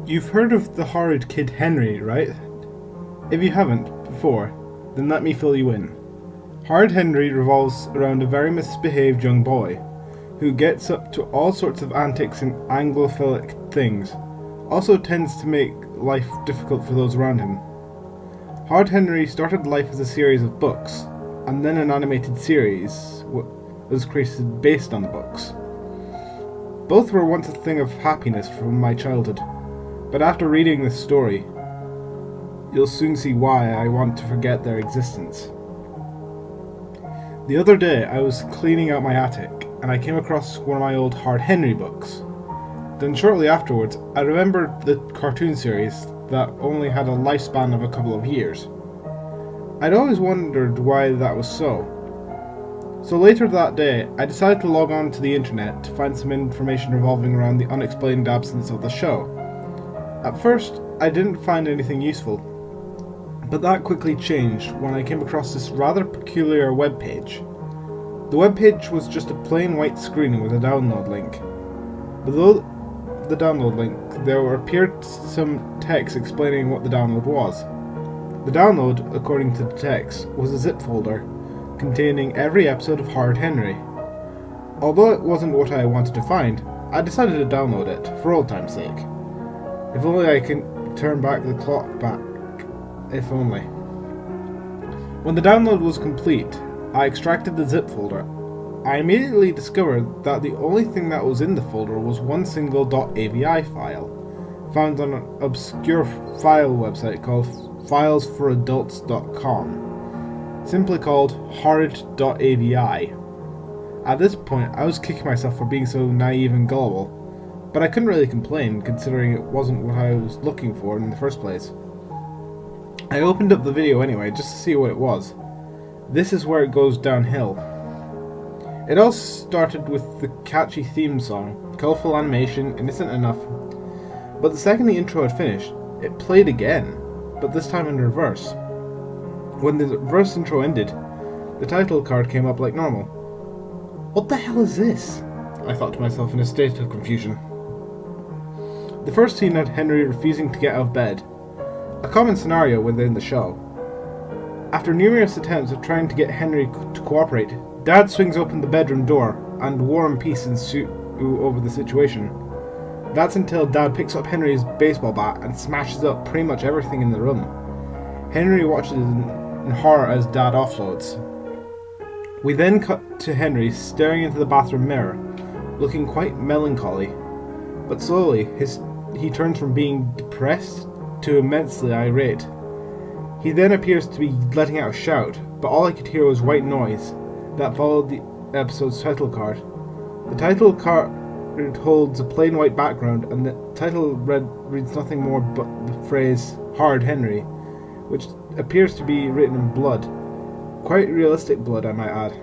You've heard of the horrid kid Henry, right? If you haven't before, then let me fill you in. Horrid Henry revolves around a very misbehaved young boy who gets up to all sorts of antics and Anglophilic things, also tends to make life difficult for those around him. Horrid Henry started life as a series of books, and then an animated series was created based on the books. Both were once a thing of happiness from my childhood, but after reading this story, you'll soon see why I want to forget their existence. The other day I was cleaning out my attic, and I came across one of my old Horrid Henry books. Then shortly afterwards, I remembered the cartoon series that only had a lifespan of a couple of years. I'd always wondered why that was so. So later that day, I decided to log on to the internet to find some information revolving around the unexplained absence of the show. At first, I didn't find anything useful, but that quickly changed when I came across this rather peculiar webpage. The webpage was just a plain white screen with a download link. Below the download link, there appeared some text explaining what the download was. The download, according to the text, was a zip folder containing every episode of Horrid Henry. Although it wasn't what I wanted to find, I decided to download it, for old time's sake. If only I can turn back the clock back. If only. When the download was complete, I extracted the zip folder. I immediately discovered that the only thing that was in the folder was one single .avi file, found on an obscure file website called filesforadults.com, simply called Horrid.avi. At this point, I was kicking myself for being so naive and gullible, but I couldn't really complain considering it wasn't what I was looking for in the first place. I opened up the video anyway just to see what it was. This is where it goes downhill. It all started with the catchy theme song, colourful animation, innocent enough, but the second the intro had finished, it played again, but this time in reverse. When the reverse intro ended, the title card came up like normal. What the hell is this? I thought to myself in a state of confusion. The first scene had Henry refusing to get out of bed, a common scenario within the show. After numerous attempts of trying to get Henry to cooperate, Dad swings open the bedroom door, and war and peace ensue over the situation. That's until Dad picks up Henry's baseball bat and smashes up pretty much everything in the room. Henry watches in horror as Dad offloads. We then cut to Henry staring into the bathroom mirror, looking quite melancholy, but slowly he turns from being depressed to immensely irate. He then appears to be letting out a shout, but all I could hear was white noise that followed the episode's title card. The title card holds a plain white background, and the title reads nothing more but the phrase Horrid Henry, which appears to be written in blood. Quite realistic blood, I might add.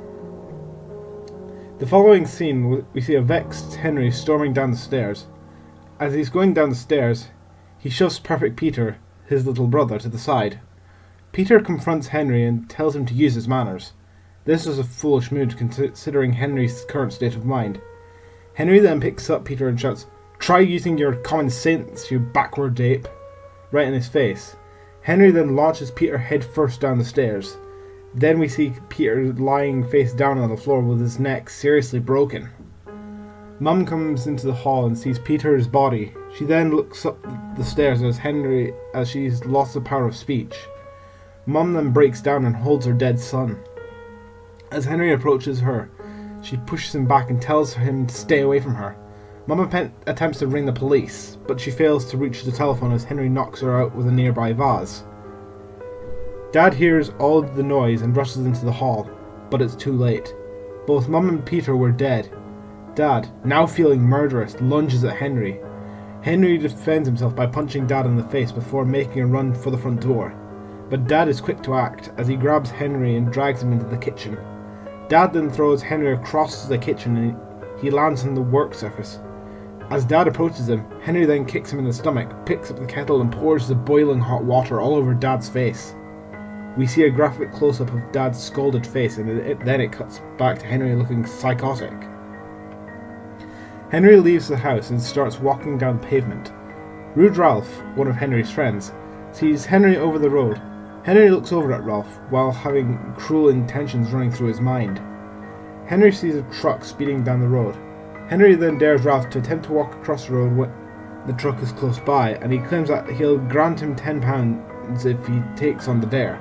The following scene, we see a vexed Henry storming down the stairs. As he's going down the stairs, he shoves Perfect Peter, his little brother, to the side. Peter confronts Henry and tells him to use his manners. This was a foolish move considering Henry's current state of mind. Henry then picks up Peter and shouts, "Try using your common sense, you backward ape," right in his face. Henry then launches Peter head first down the stairs. Then we see Peter lying face down on the floor with his neck seriously broken. Mum comes into the hall and sees Peter's body. She then looks up the stairs as she's lost the power of speech. Mum then breaks down and holds her dead son. As Henry approaches her, she pushes him back and tells him to stay away from her. Mum attempts to ring the police, but she fails to reach the telephone as Henry knocks her out with a nearby vase. Dad hears all the noise and rushes into the hall, but it's too late. Both Mum and Peter were dead. Dad, now feeling murderous, lunges at Henry. Henry defends himself by punching Dad in the face before making a run for the front door. But Dad is quick to act as he grabs Henry and drags him into the kitchen. Dad then throws Henry across the kitchen and he lands on the work surface. As Dad approaches him, Henry then kicks him in the stomach, picks up the kettle and pours the boiling hot water all over Dad's face. We see a graphic close-up of Dad's scalded face, and then it cuts back to Henry looking psychotic. Henry leaves the house and starts walking down the pavement. Rude Ralph, one of Henry's friends, sees Henry over the road. Henry looks over at Ralph while having cruel intentions running through his mind. Henry sees a truck speeding down the road. Henry then dares Ralph to attempt to walk across the road when the truck is close by, and he claims that he'll grant him £10 if he takes on the dare.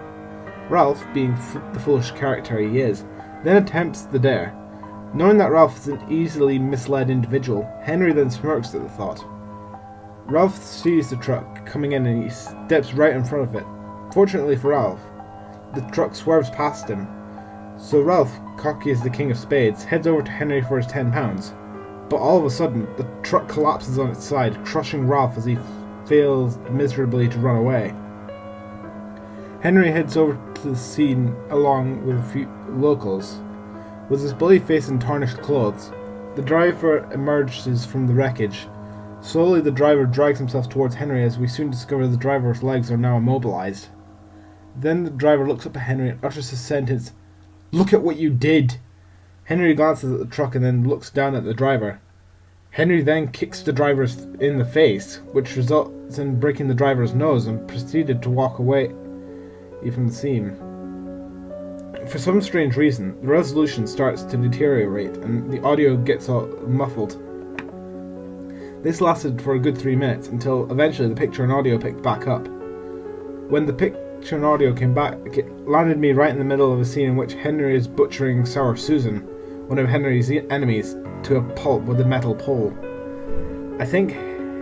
Ralph, being the foolish character he is, then attempts the dare. Knowing that Ralph is an easily misled individual, Henry then smirks at the thought. Ralph sees the truck coming in and he steps right in front of it. Fortunately for Ralph, the truck swerves past him. So Ralph, cocky as the king of spades, heads over to Henry for his £10. But all of a sudden, the truck collapses on its side, crushing Ralph as he fails miserably to run away. Henry heads over to the scene along with a few locals. With his bloody face and tarnished clothes, the driver emerges from the wreckage. Slowly the driver drags himself towards Henry as we soon discover the driver's legs are now immobilized. Then the driver looks up at Henry and utters his sentence, "Look at what you did!" Henry glances at the truck and then looks down at the driver. Henry then kicks the driver in the face, which results in breaking the driver's nose, and proceeded to walk away from the scene. For some strange reason, the resolution starts to deteriorate and the audio gets all muffled. This lasted for a good 3 minutes until eventually the picture and audio picked back up. When the picture and audio came back, it landed me right in the middle of a scene in which Henry is butchering Sour Susan, one of Henry's enemies, to a pulp with a metal pole. I think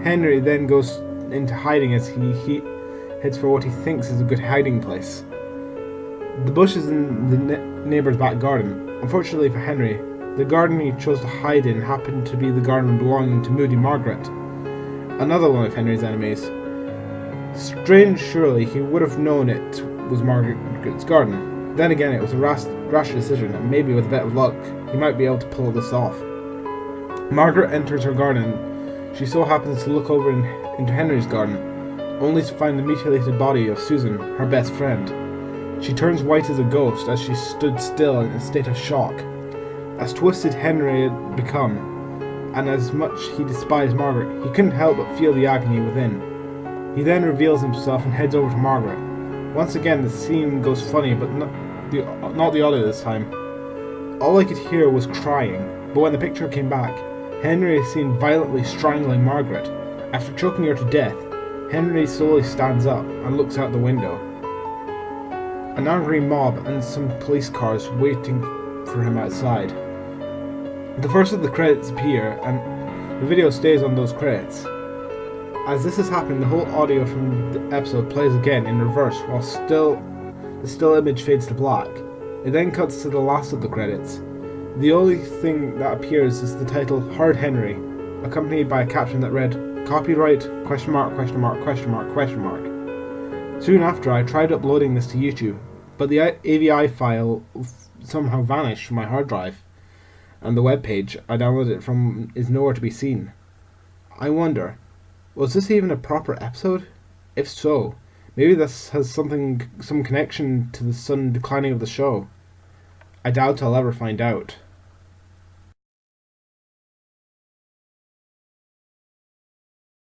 Henry then goes into hiding as he heads for what he thinks is a good hiding place. The bush is in the neighbour's back garden. Unfortunately for Henry, the garden he chose to hide in happened to be the garden belonging to Moody Margaret, another one of Henry's enemies. Strange, surely, he would have known it was Margaret's garden. Then again, it was a rash decision, and maybe with a bit of luck, he might be able to pull this off. Margaret enters her garden. She so happens to look over into Henry's garden, only to find the mutilated body of Susan, her best friend. She turns white as a ghost as she stood still in a state of shock. As twisted Henry had become, and as much he despised Margaret, he couldn't help but feel the agony within. He then reveals himself and heads over to Margaret. Once again, the scene goes funny, but not the audio this time. All I could hear was crying, but when the picture came back, Henry is seen violently strangling Margaret. After choking her to death, Henry slowly stands up and looks out the window. An angry mob and some police cars waiting for him outside. The first of the credits appear, and the video stays on those credits. As this is happening, the whole audio from the episode plays again in reverse, while the still image fades to black. It then cuts to the last of the credits. The only thing that appears is the title Horrid Henry, accompanied by a caption that read, "Copyright, question mark, question mark, question mark, question mark." Soon after, I tried uploading this to YouTube, but the AVI file somehow vanished from my hard drive, and the webpage I downloaded it from is nowhere to be seen. I wonder, was this even a proper episode? If so, maybe this has some connection to the sudden declining of the show. I doubt I'll ever find out.